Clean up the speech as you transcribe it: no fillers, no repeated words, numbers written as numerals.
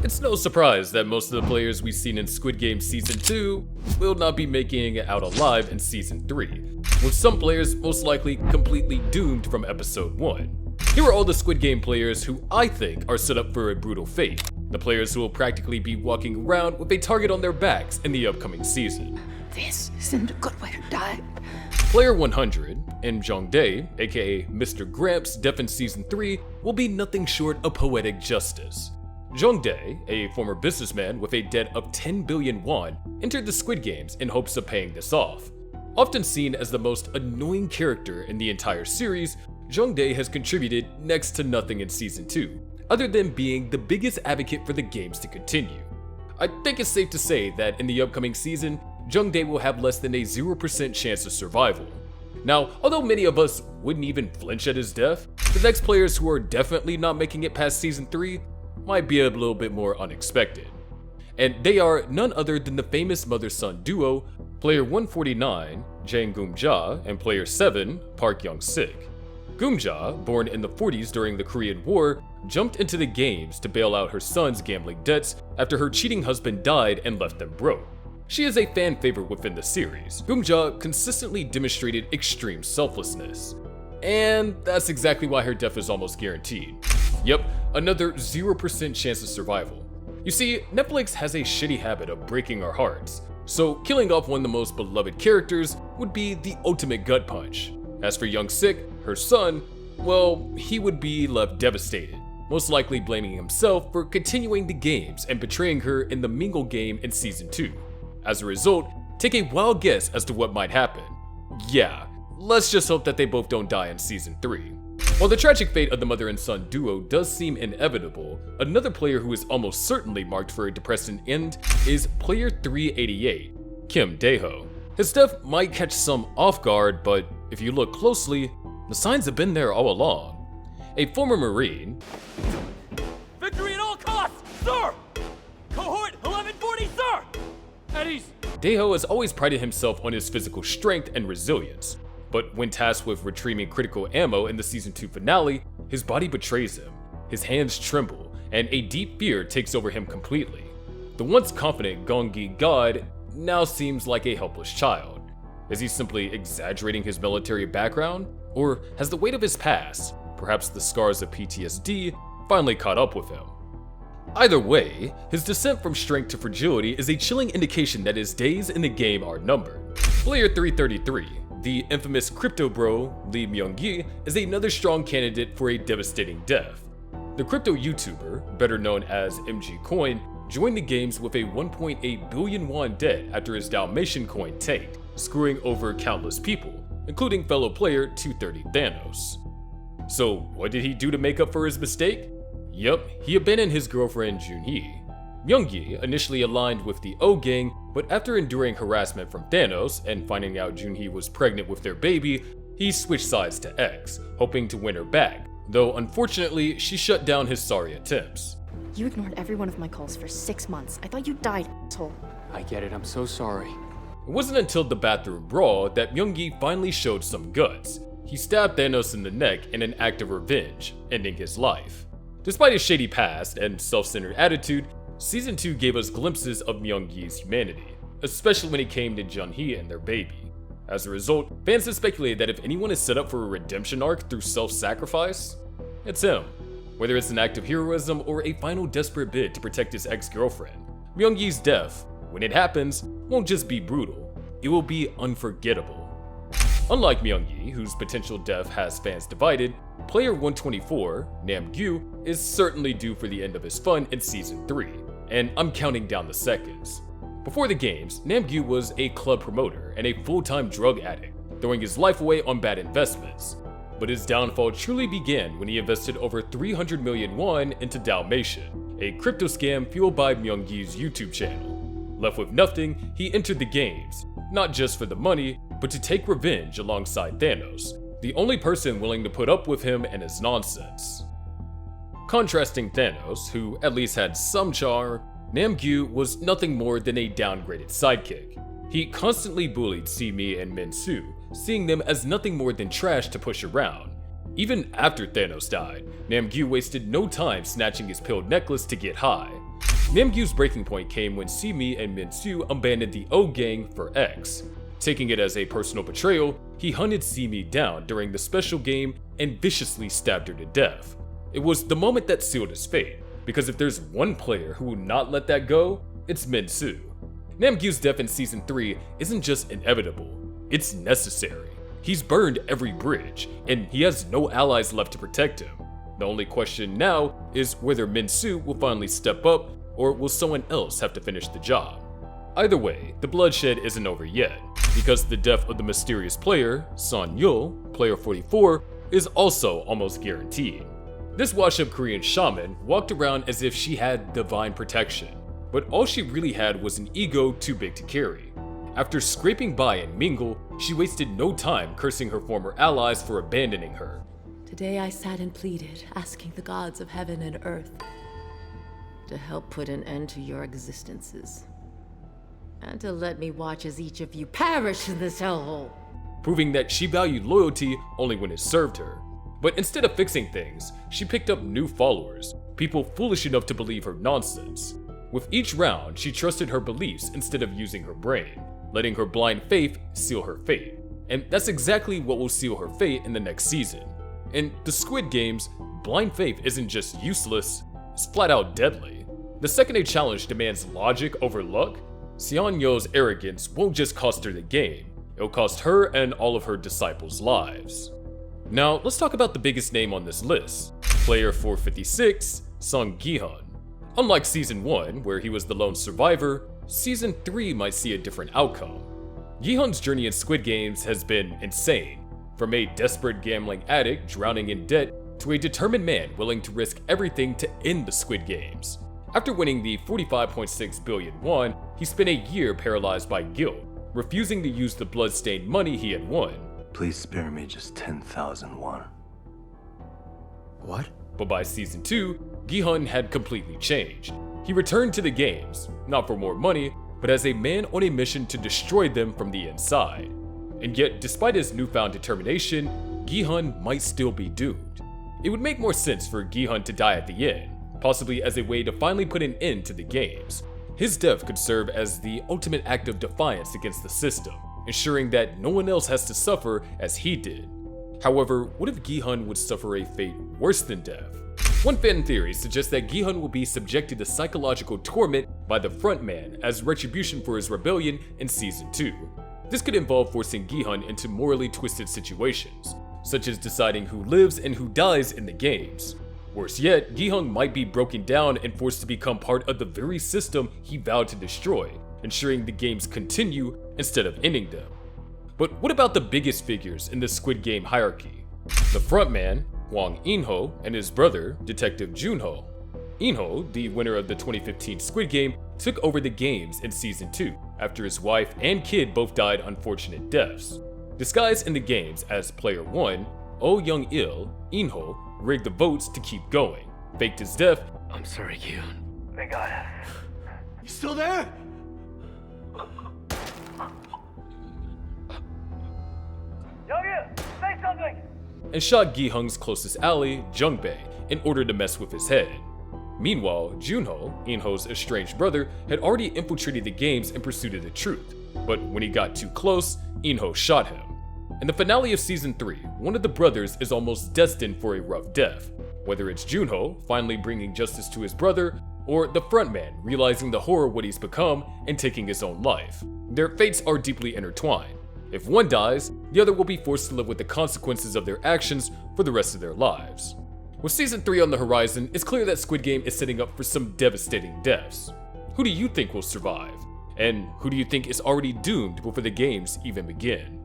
It's no surprise that most of the players we've seen in Squid Game Season 2 will not be making it out alive in Season 3, with some players most likely completely doomed from Episode 1. Here are all the Squid Game players who I think are set up for a brutal fate, the players who will practically be walking around with a target on their backs in the upcoming season. This isn't a good way to die. Player 100, Im Jong-dae, aka Mr. Gramps, death in Season 3, will be nothing short of poetic justice. Jong-dae, a former businessman with a debt of 10 billion won, entered the Squid Games in hopes of paying this off. Often seen as the most annoying character in the entire series, Jong-dae has contributed next to nothing in Season 2, other than being the biggest advocate for the games to continue. I think it's safe to say that in the upcoming season, Jong-dae will have less than a 0% chance of survival. Now, although many of us wouldn't even flinch at his death, the next players who are definitely not making it past Season 3 might be a little bit more unexpected. And they are none other than the famous mother-son duo, player 149, Jang Geum-ja, and player 7, Park Young-sik. Geum-ja, born in the 40s during the Korean War, jumped into the games to bail out her son's gambling debts after her cheating husband died and left them broke. She is a fan favorite within the series. Geum-ja consistently demonstrated extreme selflessness. And that's exactly why her death is almost guaranteed. Yep, another 0% chance of survival. You see, Netflix has a shitty habit of breaking our hearts, so killing off one of the most beloved characters would be the ultimate gut punch. As for Young-sik, her son, well, he would be left devastated, most likely blaming himself for continuing the games and betraying her in the Mingle game in Season 2. As a result, take a wild guess as to what might happen. Yeah, let's just hope that they both don't die in Season 3. While the tragic fate of the mother and son duo does seem inevitable, another player who is almost certainly marked for a depressing end is player 388, Kim Dae-ho. His death might catch some off guard, but if you look closely, the signs have been there all along. A former Marine, Victory at all costs, sir! Cohort 1140, sir! At ease. Dae-ho has always prided himself on his physical strength and resilience. But when tasked with retrieving critical ammo in the Season 2 finale, his body betrays him, his hands tremble, and a deep fear takes over him completely. The once confident Gonggi god now seems like a helpless child. Is he simply exaggerating his military background? Or has the weight of his past, perhaps the scars of PTSD, finally caught up with him? Either way, his descent from strength to fragility is a chilling indication that his days in the game are numbered. Player 333, the infamous crypto bro Lee Myung-gi, is another strong candidate for a devastating death. The crypto YouTuber, better known as MG Coin, joined the games with a 1.8 billion won debt after his Dalmatian coin tanked, screwing over countless people, including fellow player 230 Thanos. So what did he do to make up for his mistake? Yup, he abandoned his girlfriend Junhee. Myung-gi initially aligned with the O gang, but after enduring harassment from Thanos and finding out Junhee was pregnant with their baby, he switched sides to X, hoping to win her back, though unfortunately she shut down his sorry attempts. You ignored every one of my calls for 6 months. I thought you died, asshole. I get it, I'm so sorry. It wasn't until the bathroom brawl that Myung-gi finally showed some guts. He stabbed Thanos in the neck in an act of revenge, ending his life. Despite his shady past and self-centered attitude, Season 2 gave us glimpses of Myung-gi's humanity, especially when it came to Junhee and their baby. As a result, fans have speculated that if anyone is set up for a redemption arc through self-sacrifice, it's him. Whether it's an act of heroism or a final desperate bid to protect his ex-girlfriend, Myung-gi's death, when it happens, won't just be brutal, it will be unforgettable. Unlike Myung-gi, whose potential death has fans divided, player 124, Nam-gyu, is certainly due for the end of his fun in Season 3, and I'm counting down the seconds. Before the games, Nam-gyu was a club promoter and a full-time drug addict, throwing his life away on bad investments. But his downfall truly began when he invested over 300 million won into Dalmatian, a crypto scam fueled by Myung-gi's YouTube channel. Left with nothing, he entered the games, not just for the money, but to take revenge alongside Thanos, the only person willing to put up with him and his nonsense. Contrasting Thanos, who at least had some charm, Nam-gyu was nothing more than a downgraded sidekick. He constantly bullied Si-mi and Min-soo, seeing them as nothing more than trash to push around. Even after Thanos died, Nam-gyu wasted no time snatching his pill necklace to get high. Namgyo's breaking point came when Simi and Min-soo abandoned the O gang for X. Taking it as a personal betrayal, he hunted Simi down during the special game and viciously stabbed her to death. It was the moment that sealed his fate, because if there's one player who will not let that go, it's Min-soo. Namgyo's death in Season 3 isn't just inevitable, it's necessary. He's burned every bridge, and he has no allies left to protect him. The only question now is whether Min-soo will finally step up, or will someone else have to finish the job. Either way, the bloodshed isn't over yet, because the death of the mysterious player, Son-yeol, player 44, is also almost guaranteed. This washed-up Korean shaman walked around as if she had divine protection, but all she really had was an ego too big to carry. After scraping by in Mingle, she wasted no time cursing her former allies for abandoning her. Today I sat and pleaded, asking the gods of heaven and earth to help put an end to your existences, and to let me watch as each of you perish in this hellhole. Proving that she valued loyalty only when it served her. But instead of fixing things, she picked up new followers, people foolish enough to believe her nonsense. With each round, she trusted her beliefs instead of using her brain, letting her blind faith seal her fate. And that's exactly what will seal her fate in the next season. In the Squid Games, blind faith isn't just useless, it's flat out deadly. The second a challenge demands logic over luck, Seon-yeol's arrogance won't just cost her the game, it'll cost her and all of her disciples' lives. Now, let's talk about the biggest name on this list, player 456, Sung Gi-hun. Unlike Season 1, where he was the lone survivor, Season 3 might see a different outcome. Gi-hun's journey in Squid Games has been insane, from a desperate gambling addict drowning in debt to a determined man willing to risk everything to end the Squid Games. After winning the 45.6 billion won, he spent a year paralyzed by guilt, refusing to use the blood-stained money he had won. Please spare me just 10,000 won. What? But by Season 2, Gi-hun had completely changed. He returned to the games, not for more money, but as a man on a mission to destroy them from the inside. And yet, despite his newfound determination, Gi-hun might still be doomed. It would make more sense for Gi-hun to die at the end, possibly as a way to finally put an end to the games. His death could serve as the ultimate act of defiance against the system, ensuring that no one else has to suffer as he did. However, what if Gi-hun would suffer a fate worse than death? One fan theory suggests that Gi-hun will be subjected to psychological torment by the frontman as retribution for his rebellion in Season 2. This could involve forcing Gi-hun into morally twisted situations, such as deciding who lives and who dies in the games. Worse yet, Gi-hun might be broken down and forced to become part of the very system he vowed to destroy, ensuring the games continue instead of ending them. But what about the biggest figures in the Squid Game hierarchy? The frontman, Hwang In-ho, and his brother, Detective Junho. In-ho, the winner of the 2015 Squid Game, took over the games in Season 2 after his wife and kid both died unfortunate deaths. Disguised in the games as Player 1, Oh Young-il, In-ho, rigged the votes to keep going, faked his death. I'm sorry, Gi-hun. They got us. You still there? Young-il, say something! And shot Gi-hun's closest ally, Jung-bae, in order to mess with his head. Meanwhile, Junho, In-ho's estranged brother, had already infiltrated the games in pursuit of the truth, but when he got too close, In-ho shot him. In the finale of Season 3, one of the brothers is almost destined for a rough death, whether it's Junho finally bringing justice to his brother, or the frontman realizing the horror of what he's become and taking his own life. Their fates are deeply intertwined. If one dies, the other will be forced to live with the consequences of their actions for the rest of their lives. With Season 3 on the horizon, it's clear that Squid Game is setting up for some devastating deaths. Who do you think will survive? And who do you think is already doomed before the games even begin?